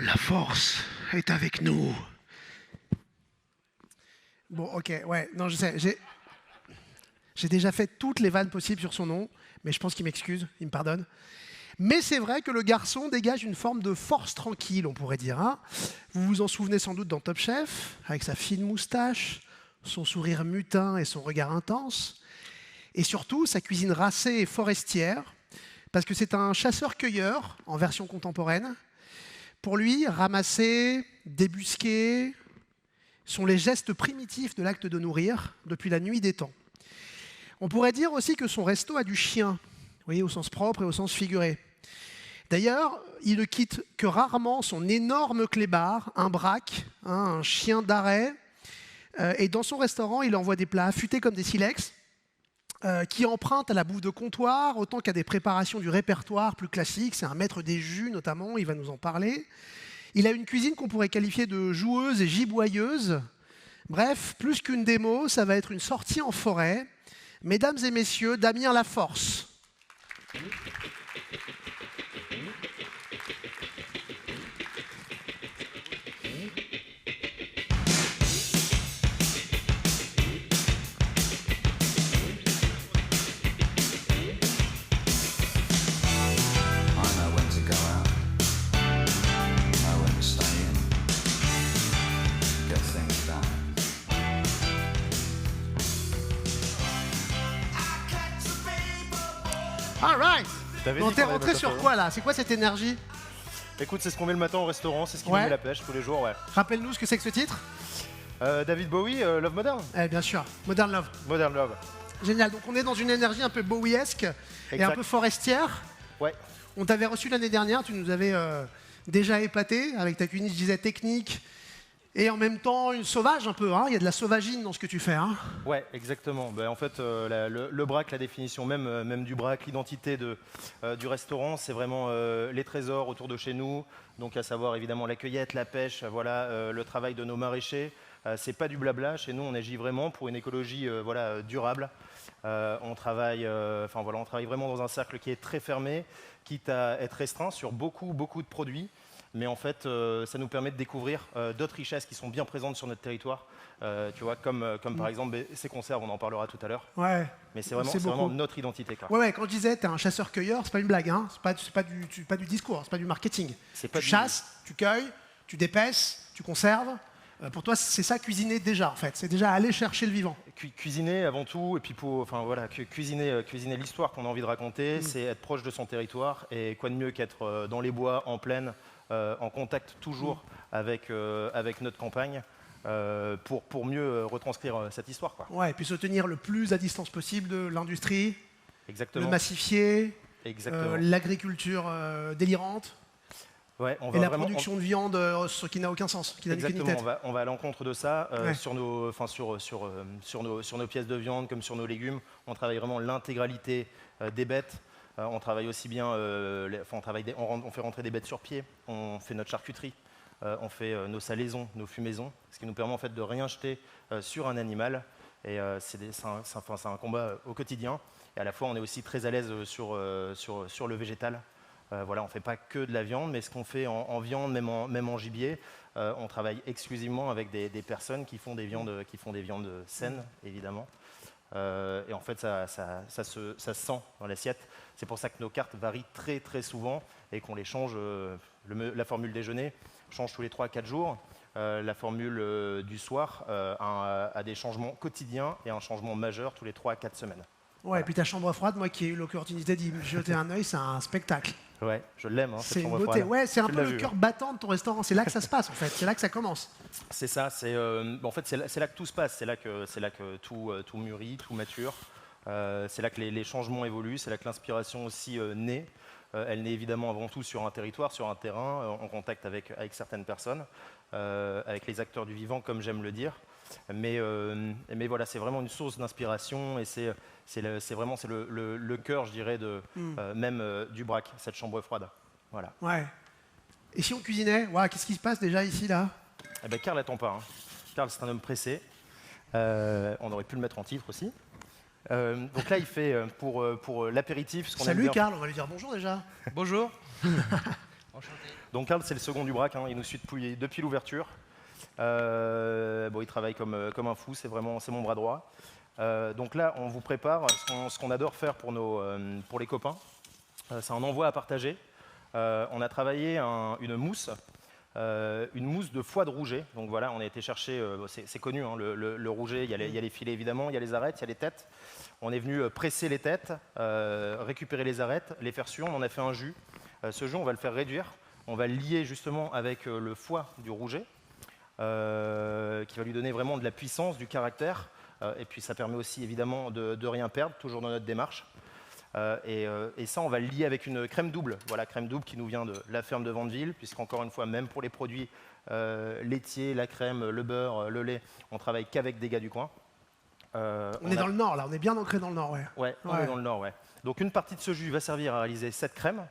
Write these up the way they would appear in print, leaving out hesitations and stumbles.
La force est avec nous. Bon, ok, ouais, non, je sais. J'ai déjà fait toutes les vannes possibles sur son nom, mais je pense qu'il m'excuse, il me pardonne. Mais c'est vrai que le garçon dégage une forme de force tranquille, on pourrait dire. Hein. Vous vous en souvenez sans doute dans Top Chef, avec sa fine moustache, son sourire mutin et son regard intense. Et surtout, sa cuisine racée et forestière, parce que c'est un chasseur-cueilleur en version contemporaine. Pour lui, ramasser, débusquer sont les gestes primitifs de l'acte de nourrir depuis la nuit des temps. On pourrait dire aussi que son resto a du chien, vous voyez, au sens propre et au sens figuré. D'ailleurs, il ne quitte que rarement son énorme clébard, un braque, un chien d'arrêt. Et dans son restaurant, il envoie des plats affûtés comme des silex, qui empruntent à la bouffe de comptoir autant qu'à des préparations du répertoire plus classique. C'est un maître des jus notamment, il va nous en parler. Il a une cuisine qu'on pourrait qualifier de joueuse et giboyeuse. Bref, plus qu'une démo, ça va être une sortie en forêt. Mesdames et messieurs, Damien Laforce. All right. On t'est rentré sur quoi là? C'est quoi cette énergie? Écoute, c'est ce qu'on met le matin au restaurant, c'est ce qui nous Ouais. met la pêche tous les jours, ouais. Rappelle-nous ce que c'est que ce titre. David Bowie, Love Modern. Bien sûr, Modern Love. Modern Love. Génial, donc on est dans une énergie un peu Bowiesque et un Exact. peu forestière. Ouais. On t'avait reçu l'année dernière, tu nous avais déjà épaté avec ta cuisine, je disais, technique et en même temps une sauvage un peu. Hein. Il y a de la sauvagine dans ce que tu fais. Hein. Ouais, exactement. Ben, en fait, le braque, la définition même du braque, l'identité du restaurant, c'est vraiment les trésors autour de chez nous. Donc à savoir évidemment la cueillette, la pêche, voilà, le travail de nos maraîchers. C'est pas du blabla. Chez nous, on agit vraiment pour une écologie durable. On travaille vraiment dans un cercle qui est très fermé, quitte à être restreint sur beaucoup de produits. Mais en fait, ça nous permet de découvrir d'autres richesses qui sont bien présentes sur notre territoire. Tu vois, comme par exemple ces conserves, on en parlera tout à l'heure. Ouais. Mais c'est vraiment notre identité. Quoi. Ouais, quand je disais, tu es un chasseur-cueilleur, c'est pas une blague. Hein. C'est pas du discours, c'est pas du marketing. Tu chasses, tu cueilles, tu dépeces, tu conserves. Pour toi, c'est ça cuisiner déjà, en fait. C'est déjà aller chercher le vivant. Cuisiner avant tout, et puis cuisiner l'histoire qu'on a envie de raconter, c'est être proche de son territoire. Et quoi de mieux qu'être dans les bois, en plaine, en contact toujours avec notre campagne, pour mieux retranscrire cette histoire. Quoi. Ouais, et puis se tenir le plus à distance possible de l'industrie, Exactement. le massifier, Exactement. l'agriculture délirante. Ouais, et la production de viande, ce qui n'a aucun sens, qui n'a ni queue ni tête. On va à l'encontre de ça. Ouais. Sur nos pièces de viande comme sur nos légumes, on travaille vraiment l'intégralité des bêtes. On travaille aussi bien, on fait rentrer des bêtes sur pied, on fait notre charcuterie, on fait nos salaisons, nos fumaisons, ce qui nous permet en fait de rien jeter sur un animal. Et c'est un combat au quotidien. Et à la fois, on est aussi très à l'aise sur le végétal. Voilà, on ne fait pas que de la viande, mais ce qu'on fait en viande, même en gibier, on travaille exclusivement avec des personnes qui font des viandes saines, évidemment. Et en fait, ça se sent dans l'assiette. C'est pour ça que nos cartes varient très très souvent et qu'on les change. La formule déjeuner change tous les 3 à 4 jours. La formule du soir a des changements quotidiens et un changement majeur tous les 3 à 4 semaines. Ouais, voilà. Et puis ta chambre froide, moi qui ai eu l'opportunité d'y jeter un œil, c'est un spectacle. Ouais, je l'aime, hein, cette chambre beauté. froide. Ouais, c'est un peu le cœur battant de ton restaurant. C'est là que ça se passe, en fait. C'est là que ça commence. C'est ça. En fait, c'est là que tout se passe. C'est là que tout mûrit, tout mature. C'est là que les changements évoluent. C'est là que l'inspiration aussi naît. Elle naît évidemment avant tout sur un territoire, sur un terrain, en contact avec certaines personnes, avec les acteurs du vivant, comme j'aime le dire. Mais voilà, c'est vraiment une source d'inspiration et c'est le cœur, je dirais, du braque, cette chambre froide. Voilà. Ouais. Et si on cuisinait, qu'est-ce qui se passe déjà ici, là? Eh ben, Karl n'attend pas. Hein. Karl, c'est un homme pressé. On aurait pu le mettre en titre aussi. Donc là, il fait pour l'apéritif. Salut Karl, on va lui dire bonjour déjà. Bonjour. Donc Karl, c'est le second du Braque, hein, il nous suit depuis l'ouverture. Bon, il travaille comme un fou, c'est mon bras droit. Donc là, on vous prépare ce qu'on adore faire pour les copains. C'est un envoi à partager. On a travaillé une mousse de foie de rouget. Donc voilà, on a été chercher, c'est connu, hein, le rouget, il y a les filets évidemment, il y a les arêtes, il y a les têtes. On est venu presser les têtes, récupérer les arêtes, les faire suer, on en a fait un jus. Ce jus, on va le faire réduire. On va le lier justement avec le foie du rouget, qui va lui donner vraiment de la puissance, du caractère. Et puis ça permet aussi évidemment de rien perdre, toujours dans notre démarche. Et ça, on va le lier avec une crème double. Voilà, crème double qui nous vient de la ferme de Vandeville, puisqu'encore une fois, même pour les produits laitiers, la crème, le beurre, le lait, on travaille qu'avec des gars du coin. On est dans le nord, là, on est bien ancré dans le nord, ouais. Ouais, on est dans le nord, ouais. Donc une partie de ce jus va servir à réaliser cette crème.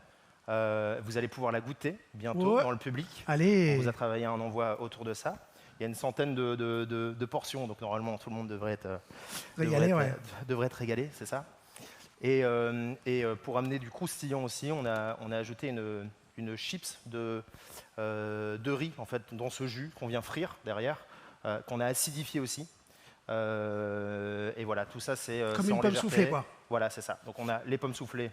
Vous allez pouvoir la goûter bientôt dans le public. Allez. On vous a travaillé un envoi autour de ça. Il y a une centaine de portions, donc normalement tout le monde devrait être régalé, c'est ça. Et pour amener du croustillant aussi, on a ajouté une chips de riz en fait dans ce jus qu'on vient frire derrière, qu'on a acidifié aussi. Et voilà, tout ça c'est comme une pomme soufflée, quoi. Voilà, c'est ça. Donc on a les pommes soufflées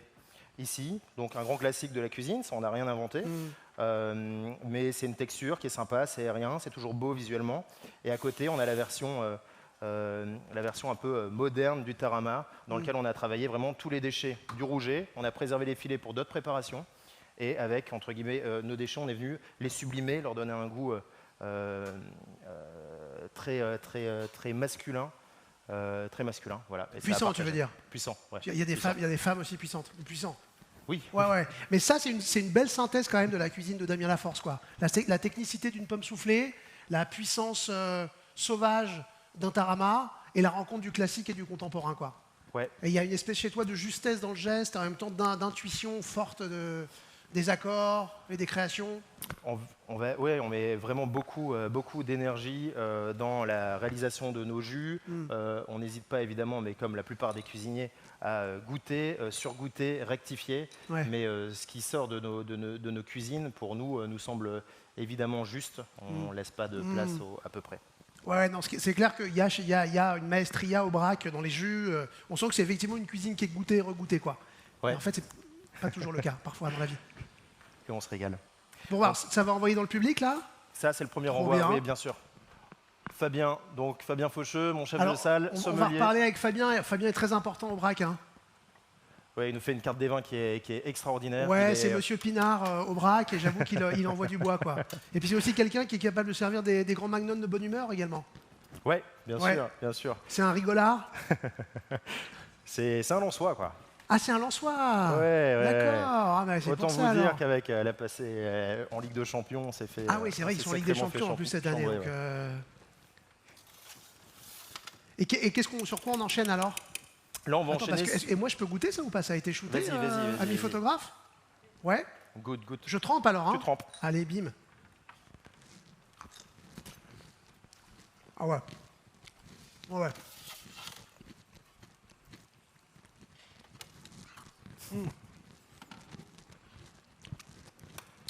ici, donc un grand classique de la cuisine, ça on n'a rien inventé. Mais c'est une texture qui est sympa, c'est aérien, c'est toujours beau visuellement. Et à côté, on a la version un peu moderne du tarama, dans lequel on a travaillé vraiment tous les déchets du rouget. On a préservé les filets pour d'autres préparations. Et avec, entre guillemets, nos déchets, on est venu les sublimer, leur donner un goût très masculin. Voilà. Et puissant, tu veux dire? Puissant, ouais. Il y a des femmes aussi puissantes. Puissant. Oui. Ouais. Mais ça, c'est une belle synthèse quand même de la cuisine de Damien Laforce, quoi. La technicité d'une pomme soufflée, la puissance sauvage d'un tarama et la rencontre du classique et du contemporain, quoi. Ouais. Et il y a une espèce chez toi de justesse dans le geste, en même temps d'intuition forte des accords et des créations. On met vraiment beaucoup d'énergie dans la réalisation de nos jus. On n'hésite pas évidemment, mais comme la plupart des cuisiniers, à goûter, surgoûter, rectifier. Ouais. Mais ce qui sort de nos cuisines, pour nous semble évidemment juste. On ne laisse pas de place à peu près. Ouais, non, c'est clair qu'il y a une maestria au Braque dans les jus. On sent que c'est effectivement une cuisine qui est goûtée et regoûtée, quoi. Ouais. En fait, c'est pas toujours le cas, parfois, à mon avis. Et on se régale. Bon, voir, ça va envoyer dans le public, là? Ça, c'est le premier Trop envoi, bien. oui, bien sûr. Fabien Faucheux, mon chef Alors, de salle, on va sommelier. reparler avec Fabien. Fabien est très important au Braque, hein. Ouais, il nous fait une carte des vins qui est extraordinaire. Ouais, c'est Monsieur Pinard au Braque, et j'avoue qu'il envoie du bois, quoi. Et puis c'est aussi quelqu'un qui est capable de servir des grands magnums de bonne humeur également. Ouais, bien sûr. C'est un rigolard. C'est un Lensois, quoi. Ah, c'est un Lensois. Ouais. D'accord. Ah, bah, c'est Autant pour ça, vous dire alors. qu'avec la passée en Ligue de Champions, on s'est fait. Ah oui, c'est vrai qu'ils sont en Ligue des Champions en plus cette année. Ouais, Donc, ouais. Et sur quoi on enchaîne alors? Là, on va Attends, enchaîner. et moi, je peux goûter ça ou pas? Ça a été shooté, Vas-y, ami photographe? Ouais. Goûte. Je trempe alors, hein? Tu trempes. Allez, bim. Ah ouais. Ouais.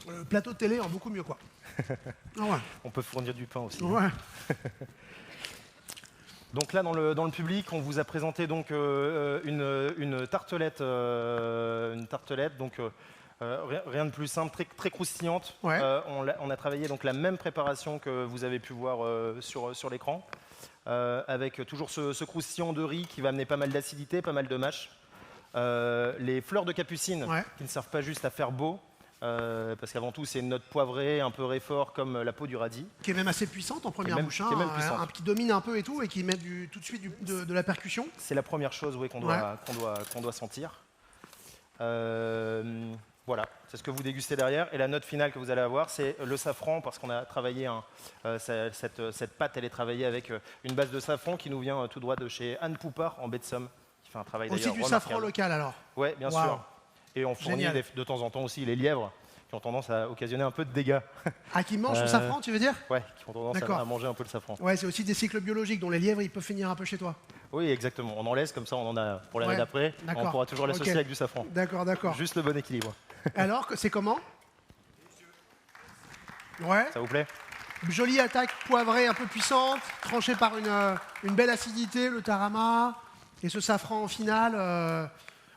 Le plateau de télé en beaucoup mieux, quoi. Ah ouais. On peut fournir du pain aussi. Ouais. Donc là, dans le public, on vous a présenté donc une tartelette, donc rien de plus simple, très croustillante. Ouais. On a travaillé donc la même préparation que vous avez pu voir sur l'écran, avec toujours ce croustillant de riz qui va amener pas mal d'acidité, pas mal de mâche. Les fleurs de capucine qui ne servent pas juste à faire beau, parce qu'avant tout c'est une note poivrée, un peu réfort comme la peau du radis. Qui est même assez puissante en première bouche, qui est même puissante. Qui domine un peu et tout, et qui met tout de suite de la percussion. C'est la première chose qu'on doit sentir. Voilà, c'est ce que vous dégustez derrière. Et la note finale que vous allez avoir, c'est le safran, parce qu'on a travaillé, cette pâte, elle est travaillée avec une base de safran qui nous vient tout droit de chez Anne Poupard en baie de Somme, qui fait un travail Aussi d'ailleurs du remarquable. safran local alors. Oui, bien sûr. Et on fournit de temps en temps aussi les lièvres, qui ont tendance à occasionner un peu de dégâts. Ah, qui mangent le safran, tu veux dire? Ouais, qui ont tendance à manger un peu le safran. Ouais, c'est aussi des cycles biologiques dont les lièvres, ils peuvent finir un peu chez toi. Oui, exactement. On en laisse, comme ça on en a pour l'année d'après. On pourra toujours l'associer avec du safran. D'accord. Juste le bon équilibre. Alors, c'est comment? Ouais. Ça vous plaît? Jolie attaque poivrée un peu puissante, tranchée par une belle acidité, le tarama, et ce safran en finale.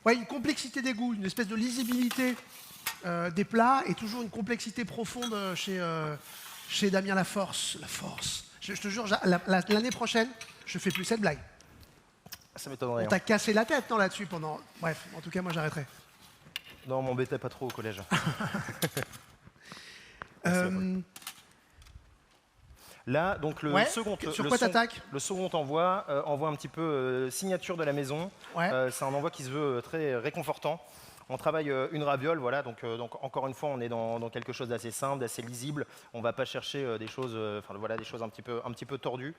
Ouais, une complexité des goûts, une espèce de lisibilité des plats, et toujours une complexité profonde chez Damien Laforce. La force. Je te jure, l'année prochaine, je fais plus cette blague. Ça m'étonnerait. On t'a cassé la tête non, là-dessus pendant... Bref, en tout cas, moi j'arrêterai. Non, on m'embêtait pas trop au collège. Là, donc le second, sur quoi t'attaques? Le second envoi envoie un petit peu signature de la maison. Ouais. C'est un envoi qui se veut très réconfortant. On travaille une raviole, voilà, donc encore une fois, on est dans quelque chose d'assez simple, d'assez lisible. On ne va pas chercher des choses, des choses un petit peu tordues.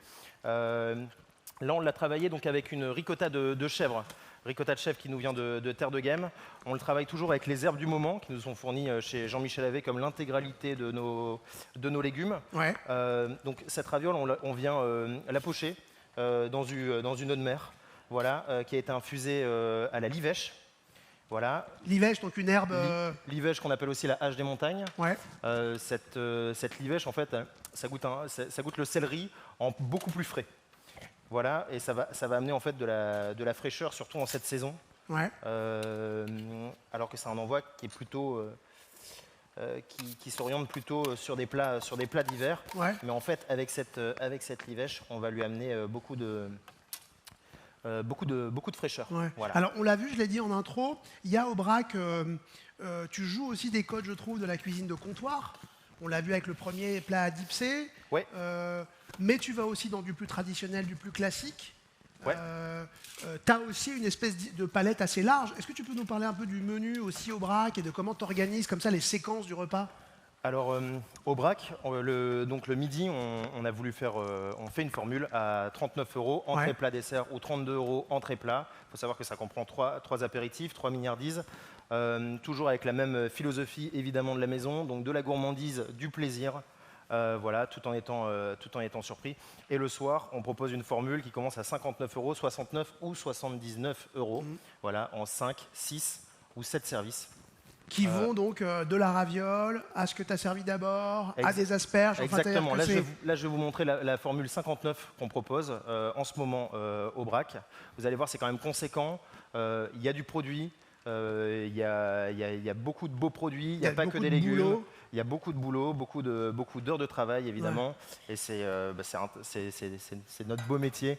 Là, on l'a travaillé donc avec une ricotta de chèvre. Ricotta de chèvre qui nous vient de Terre de Game. On le travaille toujours avec les herbes du moment qui nous sont fournies chez Jean-Michel Havet comme l'intégralité de nos légumes. Ouais. Donc cette raviole, on vient la pocher dans une eau de mer, voilà, qui a été infusée à la livèche. Voilà. Livèche, donc une herbe... Livèche qu'on appelle aussi la hache des montagnes. Ouais. Cette livèche, en fait, ça goûte le céleri en beaucoup plus frais. Voilà, et ça va amener en fait de la fraîcheur, surtout en cette saison. Ouais. Alors que c'est un envoi qui est plutôt, qui s'oriente plutôt sur des plats d'hiver. Ouais. Mais en fait, avec cette livèche, on va lui amener beaucoup de fraîcheur. Ouais. Voilà. Alors, on l'a vu, je l'ai dit en intro, il y a Aubrac, tu joues aussi des codes, je trouve, de la cuisine de comptoir. On l'a vu avec le premier plat à dipsé. Ouais. Mais tu vas aussi dans du plus traditionnel, du plus classique. Ouais. Tu as aussi une espèce de palette assez large. Est-ce que tu peux nous parler un peu du menu aussi Aubrac et de comment tu organises comme ça les séquences du repas? Alors, au Brac, donc le midi, on a voulu faire, on fait une formule à 39 €, entrée, plat, dessert, ou 32 € entrée, plat. Il faut savoir que ça comprend 3 apéritifs, 3 mignardises, toujours avec la même philosophie évidemment de la maison, donc de la gourmandise, du plaisir, voilà, tout en étant surpris. Et le soir, on propose une formule qui commence à 59 €, 69 ou 79 €, voilà, en 5, 6 ou 7 services. Qui vont donc de la raviole à ce que tu as servi d'abord, à des asperges. Exactement. Là, je vais vous montrer la formule 59 qu'on propose en ce moment au Brac. Vous allez voir, c'est quand même conséquent. Il y a du produit, il y a beaucoup de beaux produits, il n'y a pas que des légumes. Il y a beaucoup de boulot, beaucoup d'heures de travail, évidemment. Ouais. Et c'est notre beau métier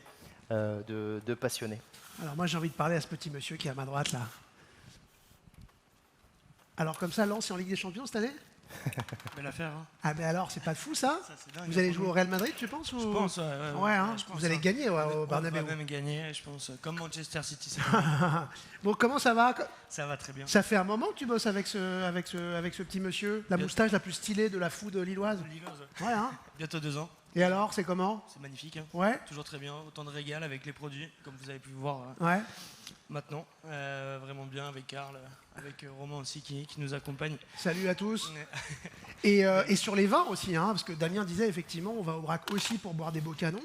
de passionné. Alors moi, j'ai envie de parler à ce petit monsieur qui est à ma droite, là. Alors comme ça, Lens est en Ligue des Champions cette année? Belle affaire. Hein. Ah mais alors, c'est pas fou ça, dingue, vous allez jouer au Real Madrid, tu penses ou... Je pense, ouais, hein, je pense, vous allez gagner au Bernabéu. On va même gagner, je pense, comme Manchester City. Bon, comment ça va? Ça va très bien. Ça fait un moment que tu bosses avec ce petit monsieur, la moustache la plus stylée de la food lilloise. Ouais, hein. Bientôt 2 ans. Et alors, c'est comment? C'est magnifique. Hein. Ouais. Toujours très bien, autant de régal avec les produits, comme vous avez pu voir ouais. Maintenant. Vraiment bien avec Karl, avec Romain aussi qui nous accompagne. Salut à tous. Et sur les vins aussi, hein, parce que Damien disait effectivement, on va au Brac aussi pour boire des beaux canons.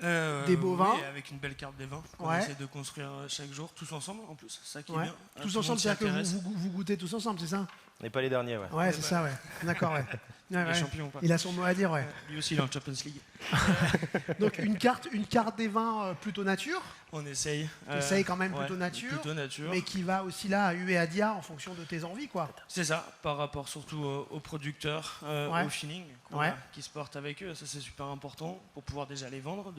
Des beaux vins. Oui, avec une belle carte des vins qu'on essaie de construire chaque jour, tous ensemble en plus, c'est ça qui est bien. Tous ensemble, c'est-à-dire que vous goûtez tous ensemble, c'est ça? On n'est pas les derniers, ouais. Ouais, c'est ça, ouais. D'accord, ouais. Ouais. Champion, il a son mot à dire, ouais. Lui aussi, il est en Champions League. Donc une carte des vins plutôt nature. On essaye. Essaye quand même plutôt nature. Mais qui va aussi là à U et à Dia en fonction de tes envies, quoi. C'est ça, par rapport surtout aux producteurs, au feeling qui se portent avec eux. Ça, c'est super important pour pouvoir déjà les vendre.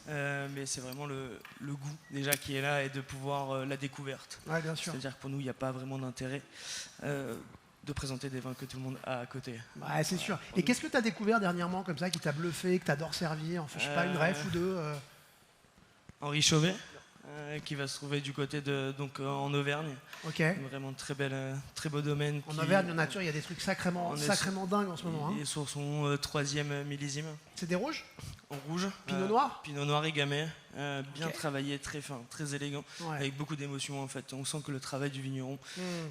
Mais c'est vraiment le goût déjà qui est là et de pouvoir la découverte. Ouais, bien sûr. C'est-à-dire que pour nous, il n'y a pas vraiment d'intérêt de présenter des vins que tout le monde a à côté. Ouais, c'est sûr. Et qu'est-ce que tu as découvert dernièrement comme ça, qui t'a bluffé, que tu adores servir? Enfin, je sais pas, une ref ou deux Henri Chauvet, qui va se trouver du côté donc en Auvergne. Ok. Vraiment très beau domaine. En Auvergne, en nature, il y a des trucs sacrément dingues en ce moment. Il est sur son 3e millésime. C'est des rouges? En rouge. Pinot noir? Pinot noir et gamay. Bien travaillé, très fin, très élégant, avec beaucoup d'émotion en fait. On sent que le travail du vigneron,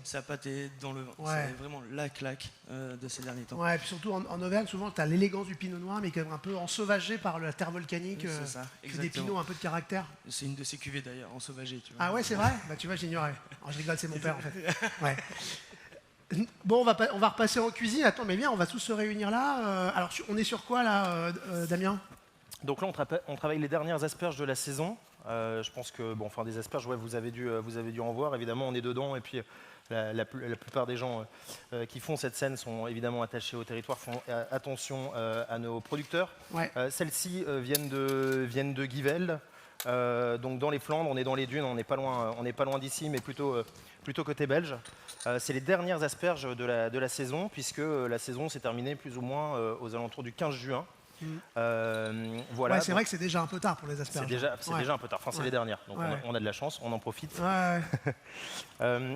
sa pâte est dans le vin. C'est vraiment la claque de ces derniers temps. Ouais, et puis surtout en Auvergne, souvent, tu as l'élégance du pinot noir, mais quand même un peu ensauvagé par la terre volcanique. C'est ça, exactement. Des pinots un peu de caractère. C'est une de ces cuvées d'ailleurs, ensauvagée. Tu vois. Ah ouais, c'est vrai? Bah tu vois, j'ignorais. Alors, je rigole, c'est mon père en fait. Ouais. Bon, on va repasser en cuisine. Attends, mais bien, on va tous se réunir là. Alors, on est sur quoi là, Damien? Donc là, on travaille les dernières asperges de la saison. Je pense que, bon, enfin, des asperges, ouais, vous avez dû en voir. Évidemment, on est dedans. Et puis, la plupart des gens qui font cette scène sont évidemment attachés au territoire, font attention à nos producteurs. Ouais. Celles-ci viennent de Givelde. Donc dans les Flandres, on est dans les dunes, on n'est pas loin d'ici, mais plutôt côté belge. C'est les dernières asperges de la saison, puisque la saison s'est terminée plus ou moins aux alentours du 15 juin. Voilà, ouais, c'est vrai que c'est déjà un peu tard pour les asperges. C'est déjà un peu tard, enfin c'est les dernières, donc on a de la chance, on en profite. Ouais.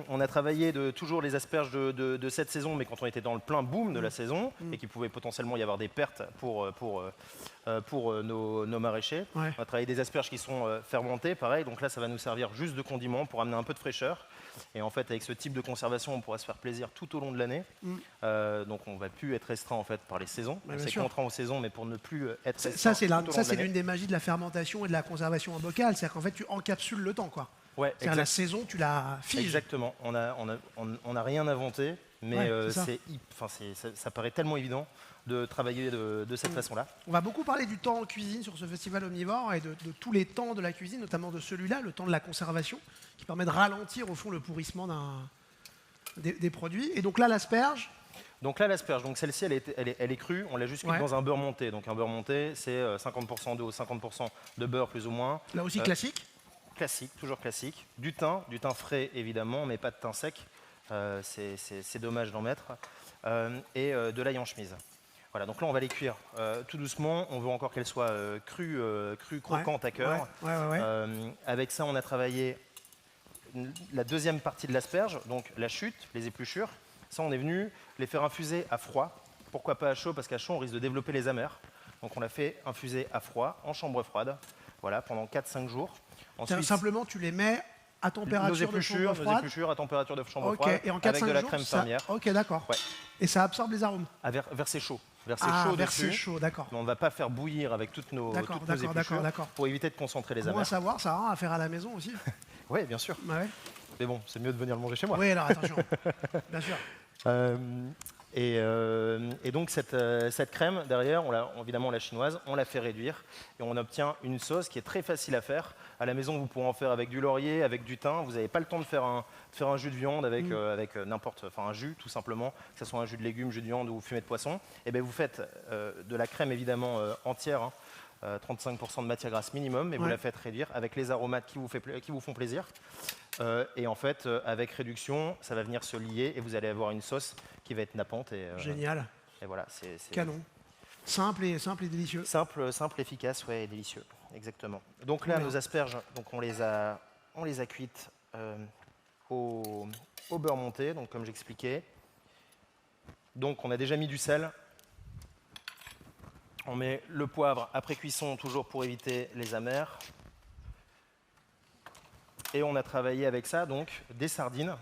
On a travaillé toujours les asperges de cette saison, mais quand on était dans le plein boom de la saison, et qu'il pouvait potentiellement y avoir des pertes pour nos maraîchers. Ouais. On a travaillé des asperges qui sont fermentées, pareil, donc là ça va nous servir juste de condiment pour amener un peu de fraîcheur. Et en fait, avec ce type de conservation, on pourra se faire plaisir tout au long de l'année. Donc on ne va plus être restreint en fait, par les saisons. C'est contraint aux saisons, mais pour ne plus être restreint. Ça, c'est l'une des magies de la fermentation et de la conservation en bocal. C'est-à-dire qu'en fait, tu encapsules le temps, quoi. Ouais, la saison, tu la figes. Exactement. On n'a rien inventé, mais ça paraît tellement évident de travailler de cette façon-là. On va beaucoup parler du temps en cuisine sur ce festival omnivore et de tous les temps de la cuisine, notamment de celui-là, le temps de la conservation, qui permet de ralentir au fond le pourrissement des produits. Et donc là, l'asperge. Donc là, l'asperge, celle-ci, elle est crue, on l'a juste cuite dans un beurre monté. Donc un beurre monté, c'est 50% d'eau, 50% de beurre plus ou moins. Là aussi classique. Classique, toujours classique. Du thym frais évidemment, mais pas de thym sec. C'est dommage d'en mettre. Et de l'ail en chemise. Voilà, donc là on va les cuire tout doucement. On veut encore qu'elles soient crues, croquantes à cœur. Avec ça, on a travaillé la deuxième partie de l'asperge, donc la chute, les épluchures. Ça, on est venu les faire infuser à froid. Pourquoi pas à chaud? Parce qu'à chaud, on risque de développer les amers. Donc on l'a fait infuser à froid, en chambre froide, voilà, pendant 4-5 jours. Ensuite, simplement, tu les mets à température de chambre froide. Nos épluchures à température de chambre froide, et en 4-5 avec de la jours, crème fermière. Ok, d'accord. Ouais. Et ça absorbe les arômes. Verser chaud. Verser chaud, d'accord. On ne va pas faire bouillir avec toutes nos épluchures pour éviter de concentrer les amers. Pour savoir, ça a rien à faire à la maison aussi. Oui, bien sûr. Ouais. Mais bon, c'est mieux de venir le manger chez moi. Oui, alors attention, bien sûr. Et donc cette crème, derrière, évidemment la chinoise, on la fait réduire et on obtient une sauce qui est très facile à faire. À la maison, vous pourrez en faire avec du laurier, avec du thym. Vous n'avez pas le temps de faire un jus de viande avec un jus tout simplement, que ce soit un jus de légumes, jus de viande ou fumée de poisson. Et bien vous faites de la crème évidemment entière, 35% de matière grasse minimum, mais vous la faites réduire avec les aromates qui vous font plaisir. Et en fait, avec réduction, ça va venir se lier et vous allez avoir une sauce qui va être nappante. Génial. Et voilà, c'est canon. Simple et délicieux. Simple, efficace, et délicieux. Exactement. Donc là, nos asperges, donc on les a cuites au beurre monté, donc comme j'expliquais. Donc on a déjà mis du sel. On met le poivre après cuisson, toujours pour éviter les amers. Et on a travaillé avec ça, donc, des sardines.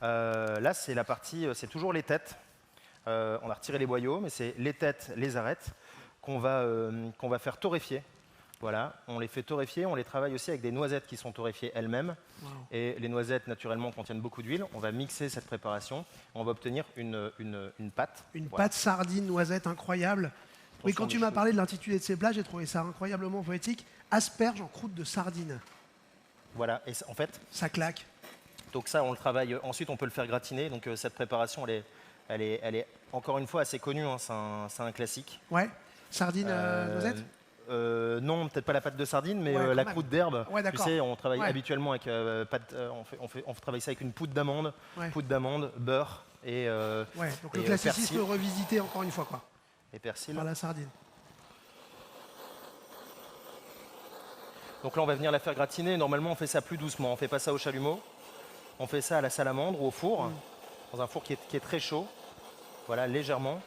Là, c'est la partie, c'est toujours les têtes. On a retiré les boyaux, mais c'est les têtes, les arêtes, qu'on va faire torréfier. Voilà, on les fait torréfier, on les travaille aussi avec des noisettes qui sont torréfiées elles-mêmes. Wow. Et les noisettes, naturellement, contiennent beaucoup d'huile. On va mixer cette préparation, on va obtenir une pâte. Une pâte sardine, noisette incroyable. Oui, quand tu m'as parlé de l'intitulé de ces plats, j'ai trouvé ça incroyablement poétique. Asperges en croûte de sardine. Voilà, et en fait... Ça claque. Donc ça, on le travaille. Ensuite, on peut le faire gratiner. Donc cette préparation, elle est encore une fois assez connue. Hein, c'est un classique. Ouais. Sardine noisette. Non, peut-être pas la pâte de sardine, mais la croûte d'herbe. Ouais, tu sais, on travaille habituellement avec on travaille ça avec une poudre d'amande, beurre et. Donc le classicisme revisité encore une fois, quoi. Et persil. Par la sardine. Donc là, on va venir la faire gratiner. Normalement, on fait ça plus doucement. On ne fait pas ça au chalumeau. On fait ça à la salamandre ou au four, dans un four qui est très chaud. Voilà, légèrement.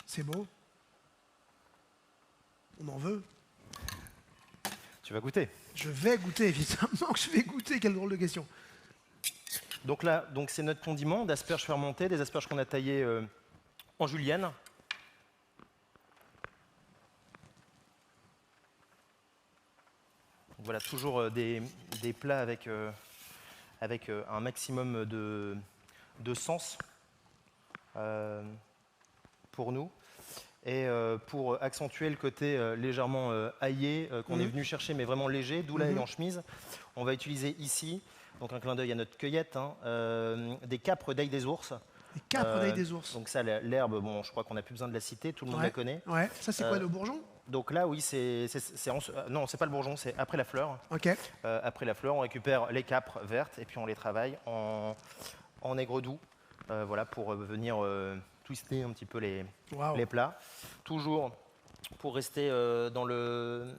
C'est beau. On en veut. Tu vas goûter? Je vais goûter, évidemment que je vais goûter. Quelle drôle de question. Donc là, c'est notre condiment d'asperges fermentées, des asperges qu'on a taillées en julienne. Donc voilà, toujours des plats avec un maximum de sens pour nous. Et pour accentuer le côté légèrement aillé qu'on est venu chercher, mais vraiment léger, d'où l'ail en chemise, on va utiliser ici, donc un clin d'œil à notre cueillette, des capres d'ail des ours. Des capres d'ail des ours. Donc ça, l'herbe, bon, je crois qu'on n'a plus besoin de la citer, tout le monde la connaît. Ouais. Ça, c'est quoi, le bourgeon? Donc là, oui, non, c'est pas le bourgeon, c'est après la fleur. Ok. Après la fleur, on récupère les capres vertes et puis on les travaille en aigre doux, voilà, pour venir twister un petit peu les plats. Toujours pour rester dans le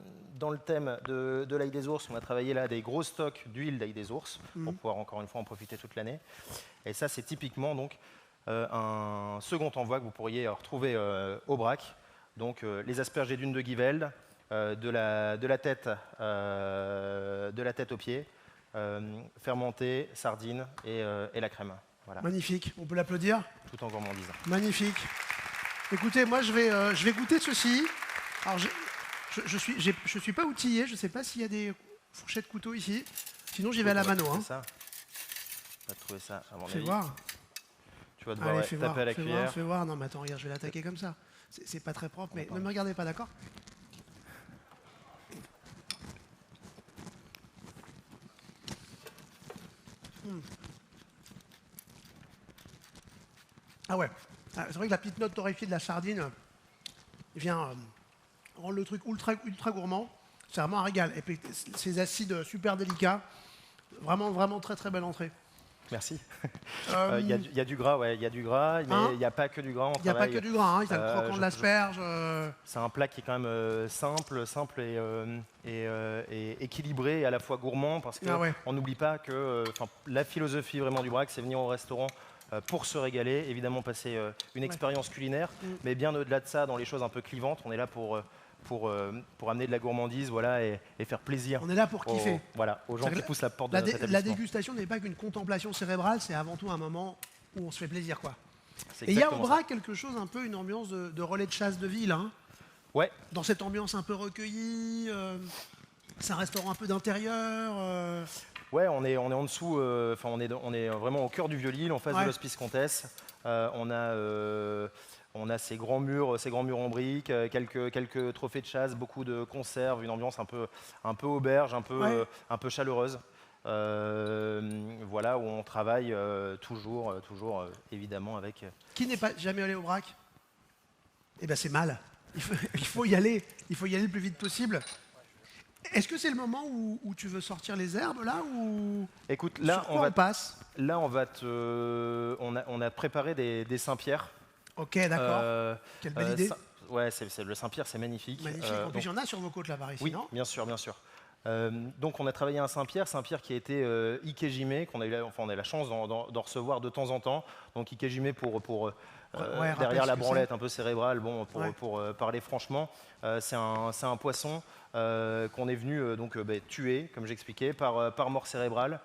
thème de l'ail des ours, on a travaillé là des gros stocks d'huile d'ail des ours pour pouvoir encore une fois en profiter toute l'année. Et ça, c'est typiquement donc un second envoi que vous pourriez retrouver au Brac. Donc les asperges et dunes de Givelde, de la tête aux pieds, fermentée, sardines et la crème. Voilà. Magnifique, on peut l'applaudir. Tout en gourmandise. Magnifique. Écoutez, moi je vais goûter ceci. Alors je suis pas outillé, je ne sais pas s'il y a des fourchettes couteaux ici. Sinon j'y vais à la mano. Ça. On va trouver ça à mon avis. Fais voir. Tu vas devoir taper à la cuillère. Fais voir. Non mais attends, regarde, je vais l'attaquer comme ça. C'est pas très propre, mais ne me regardez pas, d'accord? Ah ouais, c'est vrai que la petite note torréfiée de la sardine vient rendre le truc ultra gourmand. C'est vraiment un régal. Et puis ces acides super délicats, vraiment très belle entrée. Merci. Il y a du gras, ouais, il y a du gras, mais il n'y a pas que du gras. Il n'y a pas que du gras, il y a le croquant de l'asperge. C'est un plat qui est quand même simple et équilibré et à la fois gourmand parce qu'on n'oublie pas que la philosophie vraiment du Brac, c'est venir au restaurant pour se régaler, évidemment passer une expérience culinaire, mais bien au-delà de ça, dans les choses un peu clivantes, on est là pour amener de la gourmandise, voilà, et faire plaisir. On est là pour kiffer. Aux gens qui poussent la porte de notre établissement. La dégustation n'est pas qu'une contemplation cérébrale, c'est avant tout un moment où on se fait plaisir, quoi. Et il y a au Brac quelque chose, un peu une ambiance de relais de chasse de ville, hein. Ouais. Dans cette ambiance un peu recueillie, c'est un restaurant un peu d'intérieur. Ouais, on est en dessous, on est vraiment au cœur du Vieux-Lille, en face de l'Hospice Comtesse. On a ces grands murs en briques, quelques trophées de chasse, beaucoup de conserves, une ambiance un peu auberge, un peu chaleureuse. Voilà, où on travaille toujours évidemment avec... Qui n'est pas jamais allé au Brac? Eh bien, c'est mal. Il faut y aller le plus vite possible. Est-ce que c'est le moment où tu veux sortir les herbes, là, ou... Écoute, là, on passe. Là, on a préparé des Saint-Pierre. Ok, d'accord. Quelle belle idée. Ouais, le Saint-Pierre, c'est magnifique. Magnifique. En plus, il y en a sur vos côtes, là, par ici, oui, non? bien sûr. Donc, on a travaillé un Saint-Pierre qui a été ikejime, on a eu la chance d'en recevoir de temps en temps. Donc, ikejime pour derrière la branlette un peu cérébrale, pour parler franchement, c'est un poisson qu'on est venu tuer, comme j'expliquais, par mort cérébrale,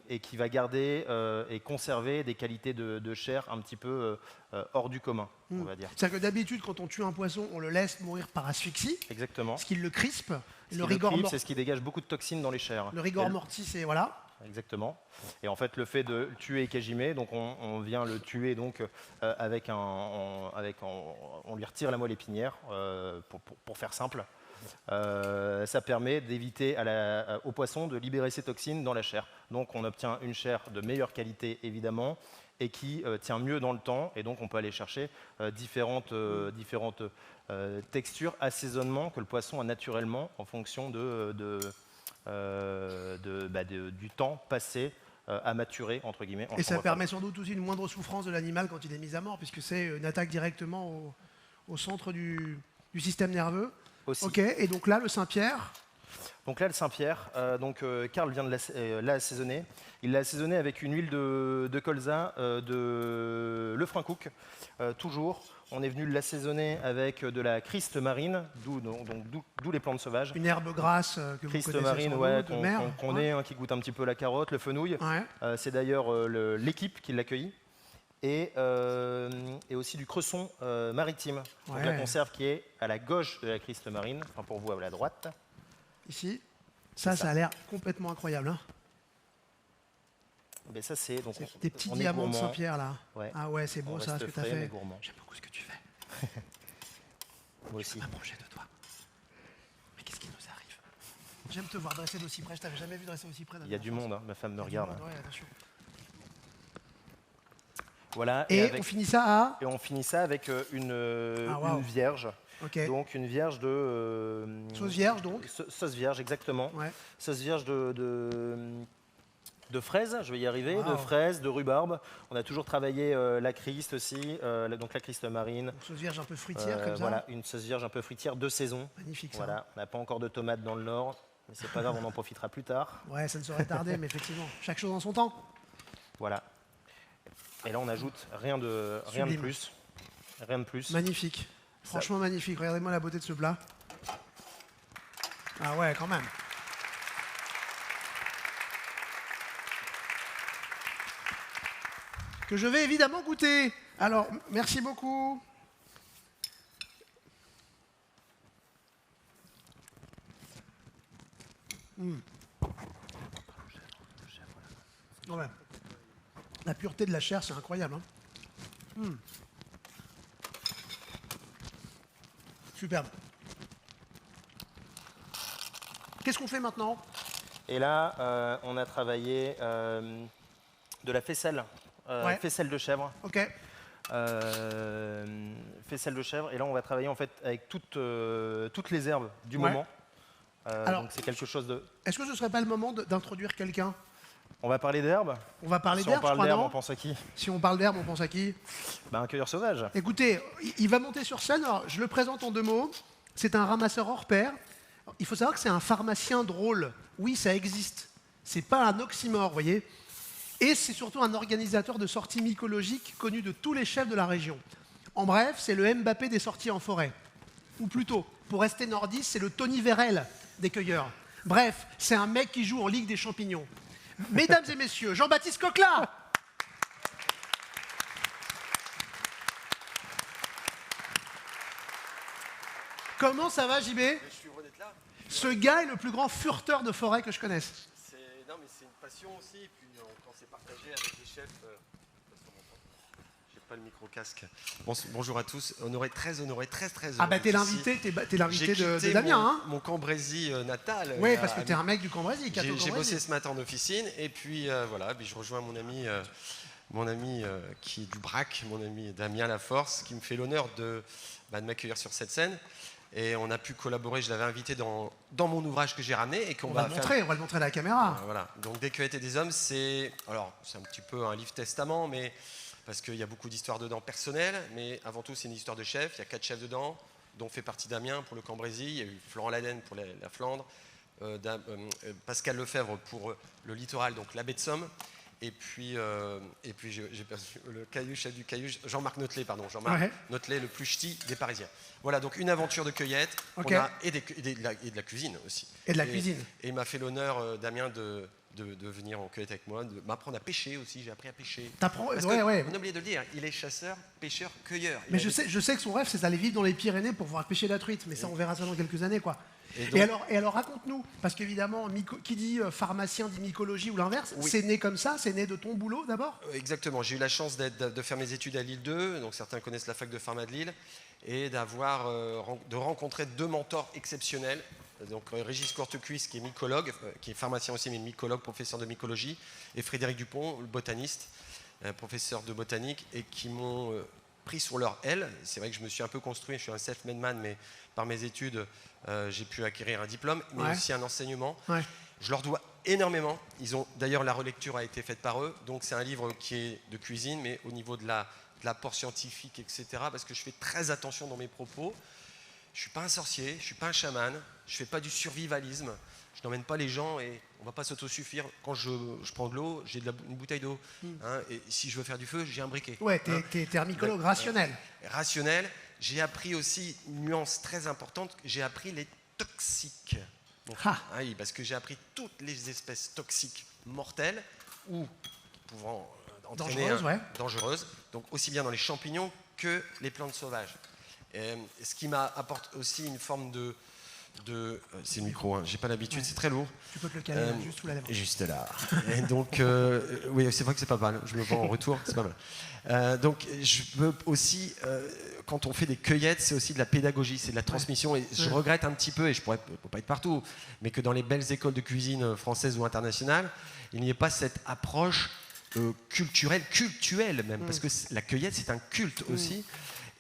et qui va garder et conserver des qualités de chair un petit peu hors du commun, on va dire. C'est-à-dire que d'habitude, quand on tue un poisson, on le laisse mourir par asphyxie. Exactement. Ce qui le crispe. C'est ce qui dégage beaucoup de toxines dans les chairs. Le rigor mortis, c'est voilà. Exactement. Et en fait, le fait de le tuer ikejime, donc on vient le tuer donc on lui retire la moelle épinière pour faire simple. Ça permet d'éviter au poisson de libérer ses toxines dans la chair. Donc on obtient une chair de meilleure qualité évidemment et qui tient mieux dans le temps. Et donc on peut aller chercher différentes textures, assaisonnements que le poisson a naturellement en fonction du temps passé à maturer, entre guillemets. Et ça permet sans doute aussi une moindre souffrance de l'animal quand il est mis à mort, puisque c'est une attaque directement au centre du système nerveux. Aussi. Ok, et donc là, le Saint-Pierre, Donc là, le Saint-Pierre, Karl vient de l'a assaisonner. Il l'a assaisonné avec une huile de colza de Lefrancouc, toujours. On est venu l'assaisonner avec de la Christ marine, d'où les plantes sauvages. Une herbe grasse que vous connaissez marine, ouais, qu'on est, qui goûte un petit peu la carotte, le fenouil. Ouais. C'est d'ailleurs l'équipe qui l'accueille. Et aussi du cresson maritime, donc la conserve qui est à la gauche de la Christ marine, enfin pour vous à la droite. Ici, ça a l'air complètement incroyable. Hein. Mais ça c'est des petits diamants de Saint-Pierre là. Ouais. Ah ouais, c'est beau ça ce que tu as fait. J'aime beaucoup ce que tu fais. Moi aussi. Je m'approcher de toi. Mais qu'est-ce qui nous arrive? J'aime te voir dresser d'aussi près. Je t'avais jamais vu dresser aussi près. Il y a du monde, hein. Ma femme me regarde. Ouais, attention. Voilà. Et on finit ça à. Et on finit ça avec une vierge. Okay. Donc une vierge de. Sauce vierge donc. Sauce vierge exactement. Ouais. Sauce vierge de fraises, je vais y arriver, de fraises, de rhubarbe. On a toujours travaillé la Christ aussi, donc la Christ marine. Une sauce vierge un peu fruitière comme ça. Voilà, une sauce vierge un peu fruitière de saison. Magnifique ça. Voilà, on n'a pas encore de tomates dans le nord, mais c'est pas grave, on en profitera plus tard. Ouais, ça ne saurait tarder, mais effectivement, chaque chose en son temps. Voilà. Et là, on ajoute rien de plus. Rien de plus. Magnifique. Franchement magnifique. Regardez-moi la beauté de ce plat. Ah ouais, quand même. Que je vais évidemment goûter. Alors, merci beaucoup. Ouais. La pureté de la chair, c'est incroyable. Hein. Superbe. Qu'est-ce qu'on fait maintenant? Et là, on a travaillé de la faisselle. Faisselle de chèvre. Ok. Faisselle de chèvre. Et là, on va travailler en fait avec toutes les herbes du moment. Alors, donc c'est quelque chose de. Est-ce que ce serait pas le moment d'introduire quelqu'un? On va parler d'herbes. On va parler si d'herbes. On parle d'herbes, on pense à qui? Si on parle d'herbes, on pense à qui? Un cueilleur sauvage. Écoutez, il va monter sur scène. Alors, je le présente en 2 mots. C'est un ramasseur hors pair. Il faut savoir que c'est un pharmacien drôle. Oui, ça existe. C'est pas un oxymore, vous voyez. Et c'est surtout un organisateur de sorties mycologiques connu de tous les chefs de la région. En bref, c'est le Mbappé des sorties en forêt. Ou plutôt, pour rester nordiste, c'est le Tony Vérel des cueilleurs. Bref, c'est un mec qui joue en Ligue des champignons. Mesdames et messieurs, Jean-Baptiste Coquelin. Comment ça va, JB? Je suis heureux d'être là. Ce gars est le plus grand fureteur de forêt que je connaisse. Non, mais c'est une passion aussi. Et puis quand c'est partagé avec les chefs, j'ai pas le micro-casque. Bonjour à tous. Très honoré. Ah bah t'es l'invité de Damien. Mon Cambrésis natal. Oui, parce que t'es un mec du Cambrésis. J'ai bossé ce matin en officine et puis voilà, puis je rejoins mon ami qui est du Brac, mon ami Damien Laforce, qui me fait l'honneur de m'accueillir sur cette scène. Et on a pu collaborer, je l'avais invité dans mon ouvrage que j'ai ramené et qu'on va le montrer à la caméra. Voilà, donc Des cueillettes et des hommes, c'est un petit peu un livre testament, mais parce qu'il y a beaucoup d'histoires dedans personnelles, mais avant tout c'est une histoire de chefs, il y a 4 chefs dedans, dont fait partie Damien pour le Cambrésis, il y a eu Florent Laden pour la Flandre, Pascal Lefebvre pour le littoral, donc la baie de Somme, et puis j'ai perdu le chef du Caillouche, Jean-Marc Notelet, Notelet, le plus ch'ti des Parisiens. Voilà, donc une aventure de cueillette, et de la cuisine aussi. Et de la cuisine. Et il m'a fait l'honneur, Damien, de venir en cueillette avec moi, de m'apprendre à pêcher aussi, j'ai appris à pêcher. On a oublié de le dire, il est chasseur, pêcheur, cueilleur. Mais je sais que son rêve, c'est d'aller vivre dans les Pyrénées pour pouvoir pêcher la truite, mais ça on verra ça dans quelques années, quoi. Et alors raconte-nous, parce qu'évidemment, qui dit pharmacien dit mycologie ou l'inverse, c'est né comme ça, c'est né de ton boulot d'abord? Exactement, j'ai eu la chance de faire mes études à Lille 2, donc certains connaissent la fac de pharma de Lille, et de rencontrer 2 mentors exceptionnels, donc Régis Courtecuisse qui est mycologue, qui est pharmacien aussi mais mycologue, professeur de mycologie, et Frédéric Dupont, le botaniste, professeur de botanique, et qui m'ont pris sur leur aile. C'est vrai que je me suis un peu construit, je suis un self-made man, mais par mes études, j'ai pu acquérir un diplôme, mais aussi un enseignement. Ouais. Je leur dois énormément. D'ailleurs, la relecture a été faite par eux, donc c'est un livre qui est de cuisine, mais au niveau de l'apport scientifique, etc., parce que je fais très attention dans mes propos. je ne suis pas un sorcier, je ne suis pas un chaman, je ne fais pas du survivalisme, je n'emmène pas les gens et on ne va pas s'autosuffire. Quand je prends de l'eau, j'ai une bouteille d'eau. Hein, et si je veux faire du feu, j'ai un briquet. Ouais, t'es thermicologue rationnel. Rationnel. J'ai appris aussi une nuance très importante, j'ai appris les toxiques. Donc, oui, parce que j'ai appris toutes les espèces toxiques mortelles ou pouvant entraîner dangereuses, donc aussi bien dans les champignons que les plantes sauvages. Ce qui m'apporte aussi une forme de c'est le micro, hein, j'ai pas l'habitude, c'est très lourd. Tu peux te le caler juste sous la lèvre. Juste là. Et donc, oui, c'est vrai que c'est pas mal, je me vois en retour, c'est pas mal. Donc, je veux aussi, quand on fait des cueillettes, c'est aussi de la pédagogie, c'est de la transmission. Et je regrette un petit peu, et je pourrais pas être partout, mais que dans les belles écoles de cuisine françaises ou internationales, il n'y ait pas cette approche cultuelle même, parce que la cueillette, c'est un culte aussi.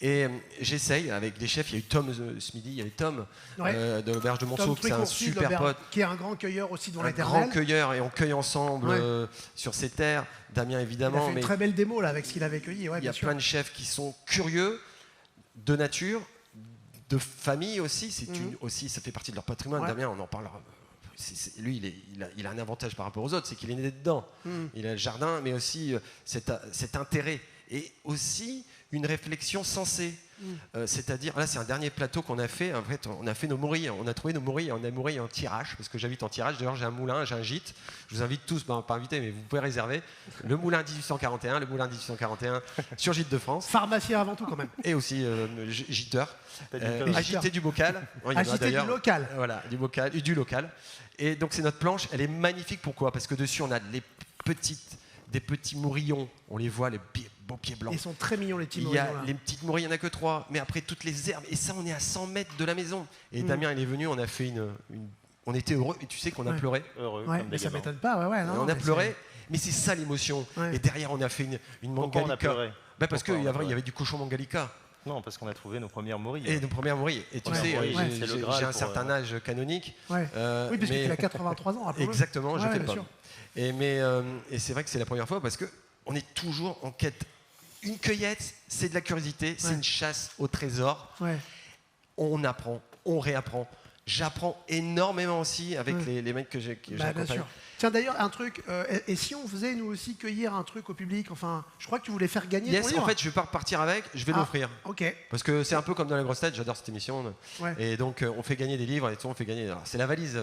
Et j'essaye avec des chefs, il y a eu Tom ce midi, il y avait Tom de l'Auberge de Monceau, qui est un super pote. Qui est un grand cueilleur aussi dans un l'éternel. grand cueilleur, et on cueille ensemble sur ces terres. Damien évidemment. Il a fait une très belle démo là, avec ce qu'il avait cueilli. Il y a plein de chefs qui sont curieux de nature, de famille aussi. Aussi, ça fait partie de leur patrimoine. Damien, on en parlera. Lui, il a un avantage par rapport aux autres, c'est qu'il est né dedans. Il a le jardin, mais aussi cet intérêt. Et aussi une réflexion sensée. C'est-à-dire, là c'est un dernier plateau qu'on a fait. En fait, on a fait nos morilles, on a trouvé nos morilles, on a morilles en tirage, parce que j'habite en tirage. D'ailleurs, j'ai un moulin, j'ai un gîte. Je vous invite tous, pas invité, mais vous pouvez réserver. Le moulin 1841, sur Gîte de France. Pharmacien avant tout quand même. Et aussi giteur. Agité du bocal. Agité du local. Voilà, du local. Et donc c'est notre planche, elle est magnifique. Pourquoi? Parce que dessus on a des petits mourillons, on les voit, les beaux pieds blancs. Ils sont très mignons les petits mourillons. Les petites mourilles, il n'y en a que 3, mais après toutes les herbes, et ça on est à 100 mètres de la maison. Et Damien il est venu, on a fait on était heureux, et tu sais qu'on a pleuré. Heureux, mais ça m'étonne pas, on a pleuré, mais c'est ça l'émotion. Et derrière on a fait une mangalica. Pourquoi on a pleuré? Parce qu'il y avait du cochon mangalica. Non, parce qu'on a trouvé nos premières morilles. Et nos premières morilles. Et tu sais, j'ai un certain âge canonique. Oui, parce que tu as 83 ans. Exactement, je fais pas. Et c'est vrai que c'est la première fois parce qu'on est toujours en quête. Une cueillette, c'est de la curiosité, c'est une chasse au trésor. On apprend, on réapprend. J'apprends énormément aussi avec les mecs que j'accompagne. Tiens, d'ailleurs, un truc, et si on faisait nous aussi cueillir un truc au public, enfin, je crois que tu voulais faire gagner ton livre. En fait, je vais pas repartir avec, je vais l'offrir. Ok. Parce que c'est un peu comme dans la grosse tête, j'adore cette émission. Et donc, on fait gagner des livres et tout, on fait gagner. C'est la valise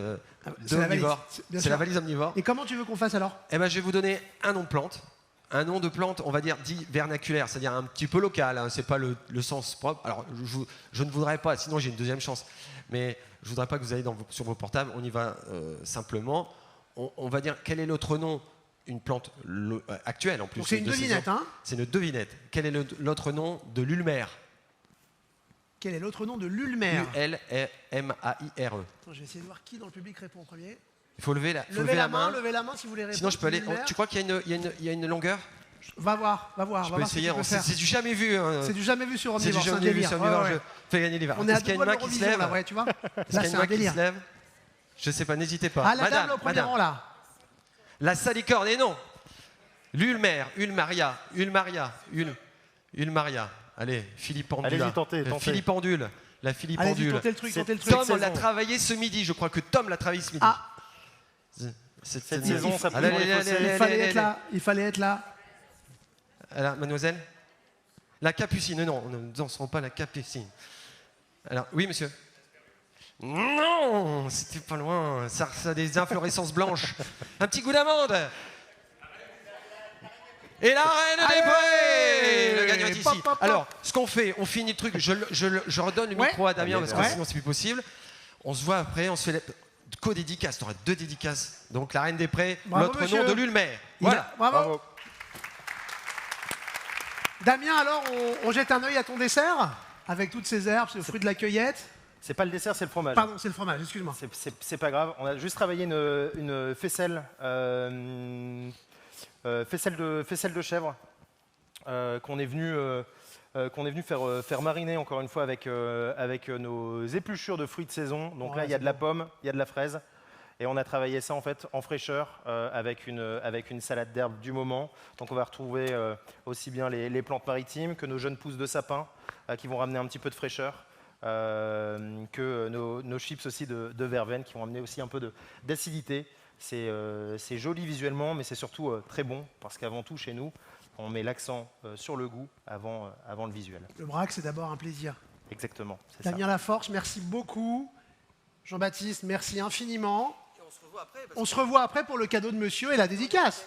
omnivore. C'est la valise omnivore. Et comment tu veux qu'on fasse alors? Eh ben, je vais vous donner un nom de plante. Un nom de plante, on va dire, dit vernaculaire, c'est-à-dire un petit peu local, hein, c'est pas le sens propre. Alors, je ne voudrais pas, sinon j'ai une deuxième chance, mais je voudrais pas que vous ayez sur vos portables, on y va simplement. On va dire, quel est l'autre nom, une plante actuelle en plus. Donc c'est une devinette, hein? C'est une devinette. Quel est l'autre nom de l'ulmer? Quel est l'autre nom de l'ulmer? U-L-M-A-I-R-E. Je vais essayer de voir qui dans le public répond en premier. Il faut lever la main. Levez la main si vous voulez répondre. Sinon, je peux aller. Tu crois qu'il y a une longueur? Va voir. Je peux essayer. C'est du jamais vu. C'est du jamais vu sur Omnivore. C'est du jamais vu sur Omnivore. Je fais gagner l'hiver. On est à deux doigts de l'Eurovision là, ouais, tu vois. Là, c'est un délire. Je sais pas, n'hésitez pas. Ah, la dame au premier rang là. La salicorne, et non. L'ulmer, Ulmaria. Allez, Philippendule. Allez-y, tentez. Philippendule. La Philippendule. Tentez le truc. Tom l'a travaillé ce midi. Je crois que Tom l'a travaillé ce midi. Cette saison, ça peut Il fallait être là. Alors, mademoiselle? La capucine. Non, nous ne danserons pas la capucine. Alors, oui, monsieur? Non, c'était pas loin. Ça a des inflorescences blanches. Un petit goût d'amande. Et la reine des prés, le gagnant est ici. Alors, ce qu'on fait, on finit le truc. Je redonne le micro à Damien parce que sinon c'est plus possible. On se voit après, on se fait la co-dédicace. Tu auras 2 dédicaces. Donc la reine des prés, l'autre nom de l'ulmer. Voilà. Bravo. Damien, alors, on jette un œil à ton dessert avec toutes ces herbes, ce fruit de la cueillette. C'est pas le dessert, c'est le fromage. Pardon, c'est le fromage, excuse-moi. C'est pas grave. On a juste travaillé une faisselle, faisselle de chèvre qu'on est venu faire mariner encore une fois avec nos épluchures de fruits de saison. Donc là, il y a de la pomme, il y a de la fraise. Et on a travaillé ça en fait en fraîcheur avec une salade d'herbes du moment. Donc on va retrouver aussi bien les plantes maritimes que nos jeunes pousses de sapin qui vont ramener un petit peu de fraîcheur. que nos chips aussi de verveine qui vont amener aussi un peu d'acidité. C'est joli visuellement, mais c'est surtout très bon parce qu'avant tout, chez nous, on met l'accent sur le goût avant le visuel. Le braque, c'est d'abord un plaisir. Exactement, c'est ça. Damien Laforge, merci beaucoup. Jean-Baptiste, merci infiniment. Et on se revoit après pour le cadeau de monsieur et la dédicace.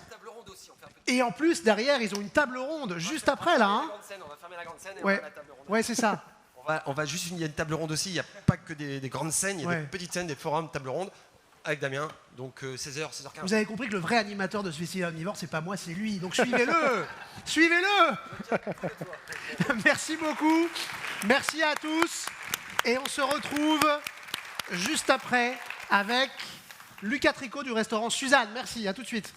Et en plus, derrière, ils ont une table ronde juste après, là. Hein. On va fermer la grande scène et ouais. on va la table ronde. Ouais, c'est ça. Il y a une table ronde aussi, il n'y a pas que des grandes scènes, il y a des petites scènes, des forums, table ronde, avec Damien, donc 16h, 16h15. Vous avez compris que le vrai animateur de ce festival omnivore, c'est pas moi, c'est lui. Donc suivez-le. Suivez-le. Merci beaucoup. Merci à tous. Et on se retrouve juste après avec Lucas Tricot du restaurant Suzanne. Merci, à tout de suite.